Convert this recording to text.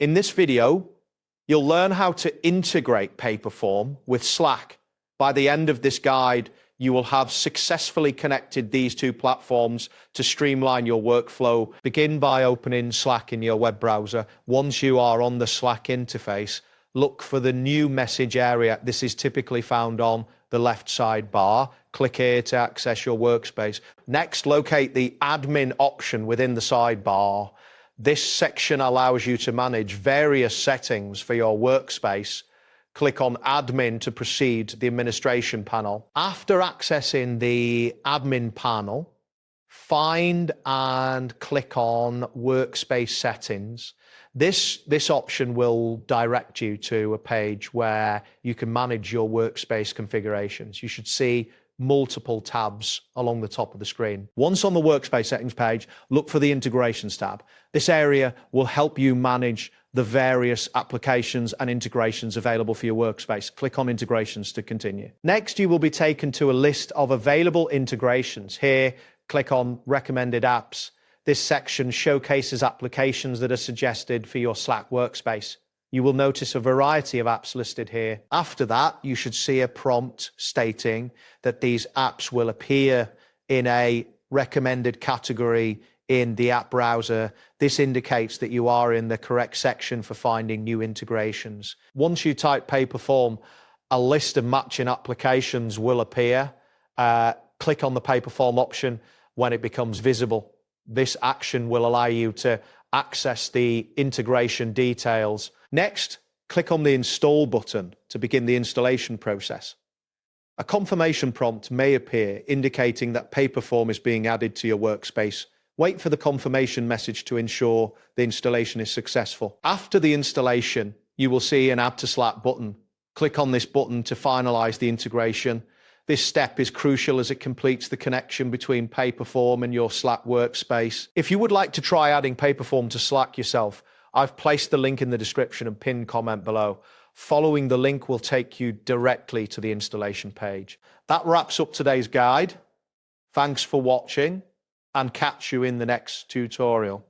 In this video, you'll learn how to integrate Paperform with Slack. By the end of this guide, you will have successfully connected these two platforms to streamline your workflow. Begin by opening Slack in your web browser. Once you are on the Slack interface, look for the new message area. This is typically found on the left sidebar. Click here to access your workspace. Next, locate the admin option within the sidebar. This section allows you to manage various settings for your workspace. Click on Admin to proceed to the administration panel. After accessing the admin panel, find and click on Workspace Settings. This option will direct you to a page where you can manage your workspace configurations. You should see multiple tabs along the top of the screen. Once on the Workspace Settings page, look for the Integrations tab. This area will help you manage the various applications and integrations available for your workspace. Click on Integrations to continue. Next, you will be taken to a list of available integrations. Here, click on Recommended Apps. This section showcases applications that are suggested for your Slack workspace. You will notice a variety of apps listed here. After that, you should see a prompt stating that these apps will appear in a recommended category in the app browser. This indicates that you are in the correct section for finding new integrations. Once you type Paperform, a list of matching applications will appear. Click on the Paperform option when it becomes visible. This action will allow you to access the integration details. Next, click on the Install button to begin the installation process. A confirmation prompt may appear indicating that Paperform is being added to your workspace. Wait for the confirmation message to ensure the installation is successful. After the installation, you will see an Add to Slack button. Click on this button to finalize the integration. This step is crucial as it completes the connection between Paperform and your Slack workspace. If you would like to try adding Paperform to Slack yourself, I've placed the link in the description and pinned comment below. Following the link will take you directly to the installation page. That wraps up today's guide. Thanks for watching, and catch you in the next tutorial.